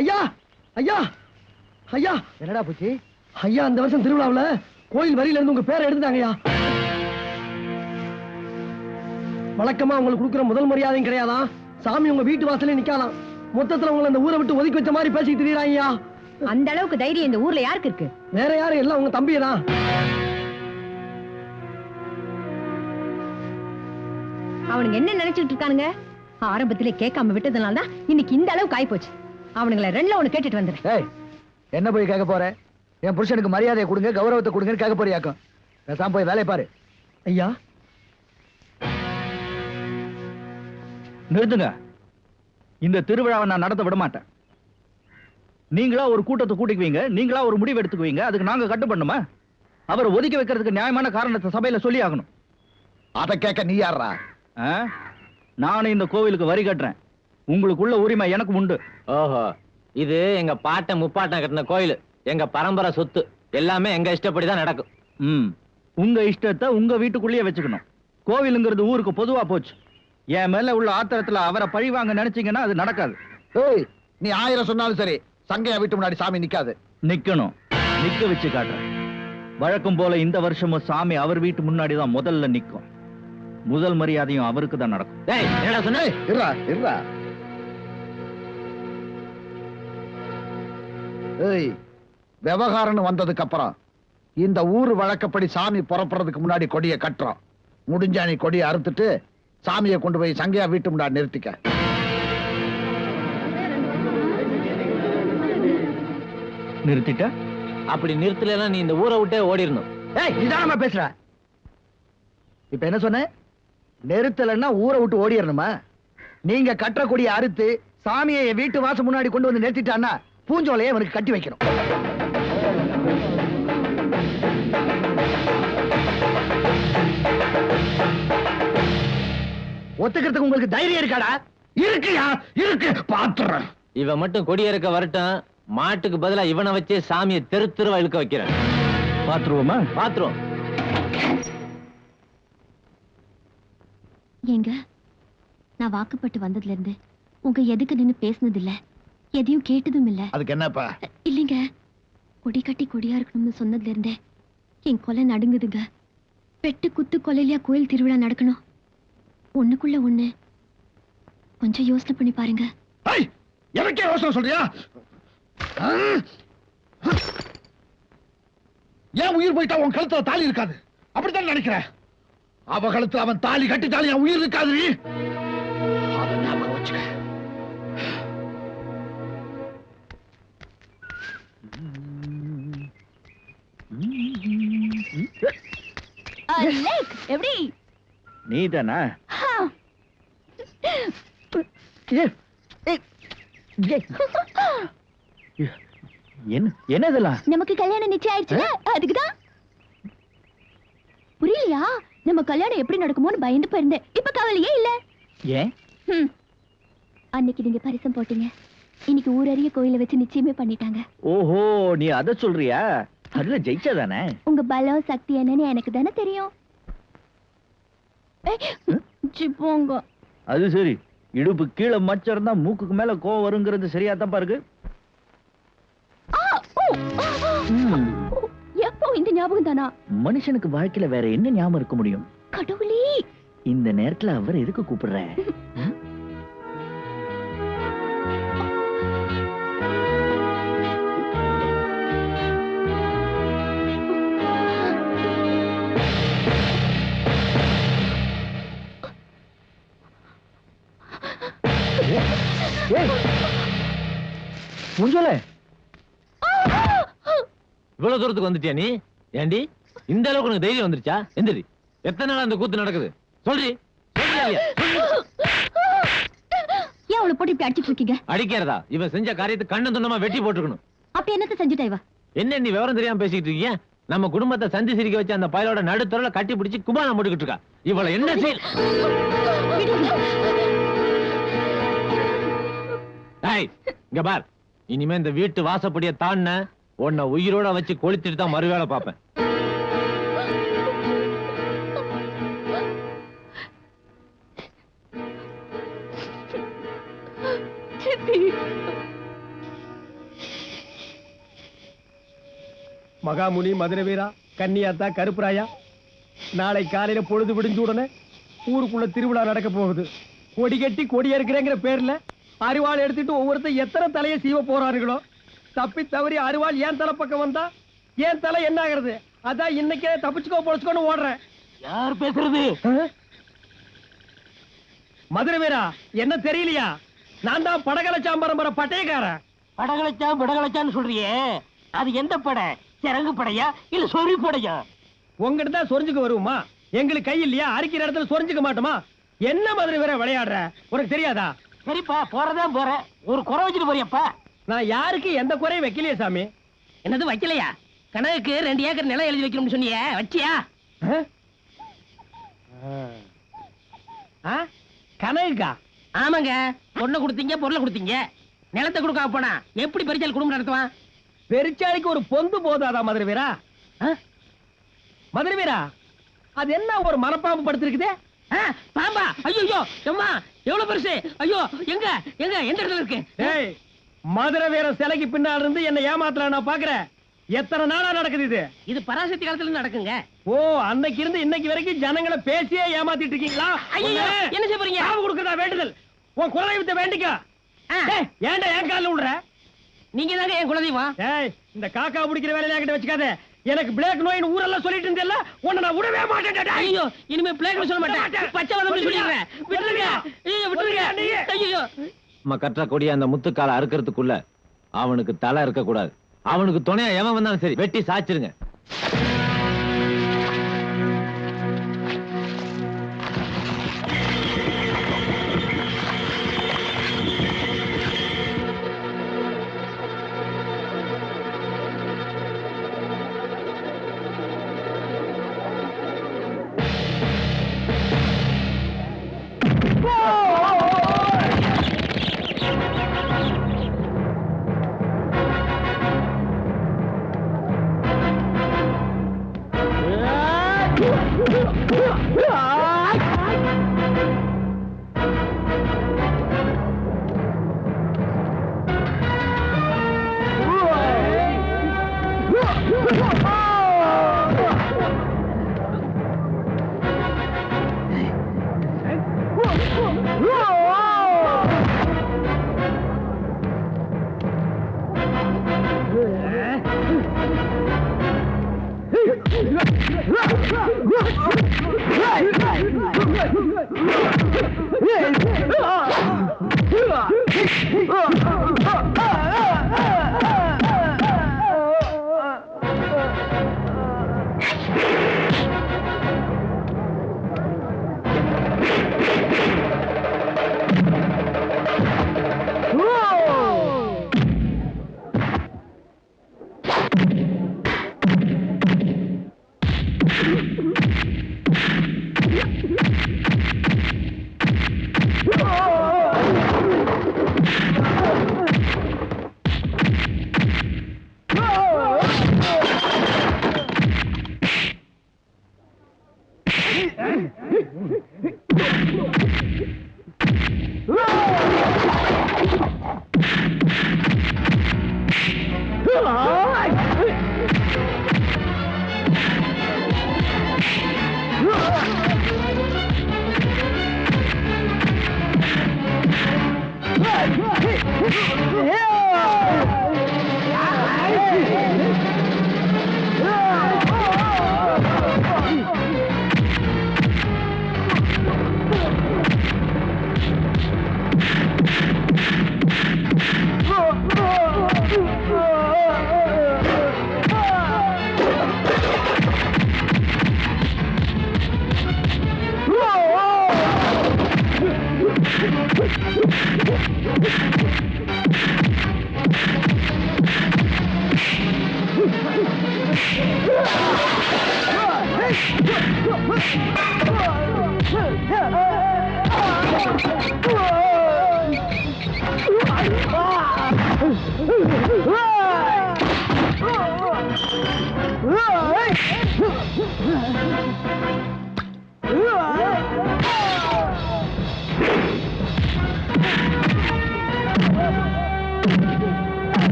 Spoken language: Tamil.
ஐயா ஐயா ஐயா, என்னடா போச்சு? ஐயா அந்த வருஷம் திருவிழாவுல கோயில் வரியில இருந்து உங்க பேரை எடுத்துட்டாங்கய்யா. வழக்கமா உங்களுக்கு கொடுக்குற முதல் மரியாதையும் கிடையாதான். சாமி உங்க வீட்டு வாசலே நிக்காதான். மொத்தத்துல உங்களை அந்த ஊரை விட்டு ஒதுக்கி வச்ச மாதிரி பேசிட்டு திரியறாங்கய்யா. அந்த அளவுக்கு தைரியம் இந்த ஊர்ல யாருக்கு இருக்கு? வேற யாரும் எல்லாம் உங்க தம்பியதான். அவனுங்க என்ன நினைச்சிட்டு இருக்கானுங்க? ஆரம்பத்திலே கேட்காம விட்டதுனால தான் இன்னைக்கு இந்த அளவுக்கு ஆயி போச்சு. அவனுங்களை ரெண்டுல ஒண்ணு கேட்டுட்டு வந்துடுறேன். என்ன போய் கேட்க போற? என் புருஷனுக்கு மரியாதையை கொடுங்க, கௌரவத்தை கொடுங்கன்னு கேட்க போறியாக்கும். பேசாம போய் வேலையை பாரு. ஐயா நிறுத்துங்க. இந்த திருவிழாவை நான் நடத்த விட மாட்டேன். நீங்களா ஒரு கூட்டத்தை கூட்டிக்குவீங்க, நீங்களா ஒரு முடிவு எடுத்துக்குவீங்க, அதுக்கு நாங்க கட்டுப்படணுமா? அவரை ஒதுக்கி வைக்கிறதுக்கு நியாயமான காரணத்தை சபையில சொல்லி ஆகணும். அதை கேட்க நீ யாரா? நானும் இந்த கோவிலுக்கு வரி கட்டுறேன். உங்களுக்குள்ள உரிமை எனக்கு உண்டு. ஓஹோ, இது எங்க பாட்டன் முப்பாட்டன் கட்டின கோயில், எங்க பரம்பரை சொத்து. எல்லாமே எங்க இஷ்டப்படிதான் நடக்கும். உங்க இஷ்டத்தை உங்க வீட்டுக்குள்ளேயே வச்சுக்கணும். கோவிலுங்கிறது ஊருக்கு பொதுவா போச்சு. என் மேல உள்ள ஆத்திரத்துல அவரை பழி வாங்க நினைச்சீங்கன்னா அது நடக்காது. நீ 1000 சொன்னாலும் சரி, சங்கையா வீட்டு முன்னாடி சாமி நிக்காது. நிக்கணும். நிக்க வச்சு காட்டுறேன். வழக்கம் போல இந்த வருஷமும் சாமி அவர் வீட்டு முன்னாடிதான் முதல்ல நிக்கும். முதல் மரியாதையும் அவருக்கு தான் நடக்கும். என்னடா சொன்ன? இருடா இருடா. விவகாரம் வந்ததுக்கு அப்புறம் இந்த ஊர் வழக்கப்படி சாமி புறப்படுறதுக்கு முன்னாடி கொடியை கட்டுறோம். முடிஞ்சா நீ கொடியை அறுத்துட்டு சாமியை கொண்டு போய் சங்கையா வீட்டு முன்னாடி நிறுத்திக்க. நிறுத்திட்ட? அப்படி நிறுத்தலாம் நீ இந்த ஊரை விட்டே ஓடிடணும். நிதானமா பேசுற. இப்ப என்ன சொன்ன? நிறுத்தலன்னா ஊரை விட்டு ஓடிடணுமா? நீங்க கட்டுற கொடியை அறுத்து சாமியை என் வீட்டு வாசல் முன்னாடி கொண்டு வந்து நிறுத்திட்டான்னா பூஞ்சோலையை அவனுக்கு கட்டி வைக்கணும். ஒத்துக்கிறதுக்கு உங்களுக்கு தைரியம் இருக்காடா? இருக்குயா, இருக்கு. பாத்துறேன். இவன் மட்டும் கொடி இறக்க வரட்டும். மாட்டுக்கு பதிலா இவனை வச்சே சாமியை தெரு தெருவா இழுக்க வைக்கிறேன். பாத்துருவோமா? பாத்துருவோம். ஏங்க, நான் வாக்குப்பட்டு வந்ததுல இருந்து உங்க எதுக்கு நின்னு பேசினது இல்ல, எதையும் கேட்டதும் இல்ல. அதுக்கு என்னப்பா? இல்லைங்க, கொடி கட்டி கொடியா இருக்கணும்னு சொன்னதுல இருந்தே என் கொலை நடுங்குதுங்க. வெட்டு குத்து கொலையிலயா கோயில் திருவிழா நடக்கணும்? ஒண்ணுக்குள்ள ஒண்ணு. கொஞ்சம் யோசனை பண்ணி பாருங்க. எனக்கே யோசனை சொல்றியா? ஏன் உயிர் போயிட்டா உன் கழுத்துல தாலி இருக்காது? அப்படித்தான் நினைக்கிறேன். அவ கழுத்துல அவன் தாலி கட்டிட்டாலும் என் உயிர் இருக்காது. அதை ஞாபகம் வச்சுக்க. எப்படி நீ தானா? என்ன இதெல்லாம்? நமக்கு கல்யாணம் நிச்சயம் ஆயிடுச்சுல, அதுக்குதான். புரியலையா? நம்ம கல்யாணம் எப்படி நடக்குமோன்னு பயந்து போயிருந்தேன். இப்ப கவலையே இல்ல. ஏன்? அன்னைக்கு நீங்க பரிசம் போட்டீங்க, இன்னைக்கு ஊரறிய கோயில வச்சு நிச்சயமே பண்ணிட்டாங்க. ஓஹோ, நீ அத சொல்றியா? அதுல ஜெயிச்சாதானே? உங்க பலம் சக்தி என்னன்னு எனக்கு தானே தெரியும். போங்க. அது சரி, இடுப்பு கீழே மச்சம் இருந்தா மூக்குக்கு மேல கோவம் வருங்கிறது சரியா தான் பாருங்க. எப்போ இந்த ஞாபகம் தானா? மனுஷனுக்கு வாழ்க்கையில வேற என்ன ஞாபகம் இருக்க முடியும்? கடவுளே, இந்த நேரத்துல அவர் எதுக்கு கூப்பிடுற? இவ்வளவு தூரத்துக்கு வந்துட்டியா நீ? ஏண்டி இந்த அளவுக்கு உனக்கு தைரியம் வந்துருச்சா? எந்திரி. எத்தனை நாள் அந்த கூத்து நடக்குது? சொல்றி. ஏன் அவளை போட்டு இப்படி அடிச்சிட்டு இருக்கீங்க? அடிக்கிறதா? இவன் செஞ்ச காரியத்தை கண்ணு துண்டமா வெட்டி போட்டுக்கணும். அப்படி என்னத்த செஞ்சுட்டா இவ? என்ன நீ விவரம் தெரியாம பேசிட்டு இருக்கீங்க? நம்ம குடும்பத்தை சந்தி சிரிக்க வச்சு அந்த பயலோட நடுத்தரல கட்டி பிடிச்சு குமாரம் போட்டுக்கிட்டு இருக்கா. இவளை என்ன செய்ய? இங்க பார், இனிமே இந்த வீட்டு வாசப்படிய தாண்ட உன்னை உயிரோட வச்சு கொளுத்திட்டு தான் மறுவேளை பார்ப்பேன். மகாமுனி, மதுரை வீரா, கன்னியாத்தா, கருப்பராயா, நாளை காலையில பொழுது விடிஞ்ச உடனே ஊருக்குள்ள திருவிழா நடக்க போகுது. கொடி கட்டி கொடியா இருக்கிறேங்கிற பேர்ல அரிவாள் எடுத்துட்டு ஒவ்வொருத்தர் எத்தனை தலையை சீவ போறாருங்களோ. தப்பி தவறி அரிவாள் ஏன் தலை பக்கம் வந்தா ஏன் தலை என்ன ஆகுறது? அதான் இன்னைக்கே தப்பிச்சுக்கோ பொழைச்சுக்கோன்னு ஓடுறேன். யார் பேசுறது? மதுரை வீரா, என்ன தெரியலையா? நான் தான் படகல சாம்பரம்பர பட்டயக்காரன். படகலச்சான்னு சொல்றியே, அது எந்த படை? சிறங்கு படையா இல்ல சொறி படையா? உங்ககிட்ட தான் சொரிஞ்சுக்க வருவோமா? எங்களுக்கு கை இல்லையா? அரிக்கிற இடத்துல சொரிஞ்சுக்க மாட்டோமா? என்ன மதுரை வீரா விளையாடுற? உனக்கு தெரியாதா? சரிப்பா, போறதா போற. ஒரு குறை வச்சுட்டு போறியப்பா. நான் யாருக்கு எந்த குறையும் வைக்கலையே சாமி. என்னது வைக்கலையா? கனவுக்கு 2 ஏக்கர் நிலம் எழுதி வைக்கணும்னு சொன்னியே, வச்சியா? கனகுக்கா? ஆமாங்க, பொண்ணை கொடுத்தீங்க, பொருளை கொடுத்தீங்க. நிலத்தை கொடுக்காம போனா எப்படி பரிச்சால் குடும்பம் நடத்துவான்? பெருச்சாளிக்கு ஒரு பொந்து போதாதா மதுரை வீரா? மதுரை வீரா, அது என்ன ஒரு மரப்பாம்பு படுத்திருக்குதே? பாம்பா? ஐயோ அம்மா, எவ்வளவு பெருசு! ஐயோ, எங்க எங்க எந்த இடத்துல இருக்கு? ஏய், மதுரை வீர சிலைக்கு பின்னால இருந்து என்ன ஏமாத்தலாம் நான் பாக்குறேன். எத்தனை நாளா நடக்குது இது? இது பராசக்தி காலத்துல இருந்து நடக்குங்க. ஓ, அன்னைக்கு இருந்து இன்னைக்கு வரைக்கும் ஜனங்களை பேசியே ஏமாத்திட்டு இருக்கீங்களா? ஐயோ, என்ன செய்ய போறீங்க? சாவு கொடுக்கறதா வேண்டுதல். உன் குலதெய்வத்தை வேண்டிக்க. ஏன்டா என் காலில் விடுற? நீங்க தாங்க என் குலதெய்வம். ஏய், இந்த காக்கா பிடிக்கிற வேலையில என்கிட்ட வச்சுக்காத. எனக்கு பிளேக் நோயின் ஊரெல்லாம் சொல்லிட்டு இருந்தேல்ல, உன்னை நான் விடவே மாட்டேன். ஐயோ, இனிமே பிளேக்னு சொல்ல மாட்டேன், பச்சை வதம்னு சொல்லிடுறேன். விட்டுருங்க, ஐயோ விட்டுருங்க. ஐயோ, நம்ம கற்ற கொடிய அந்த முத்துக்கால அறுக்கிறதுக்குள்ள அவனுக்கு தலை இருக்க கூடாது. அவனுக்கு துணையா எவன் வந்தாலும் சரி, வெட்டி சாச்சிருங்க. Hey!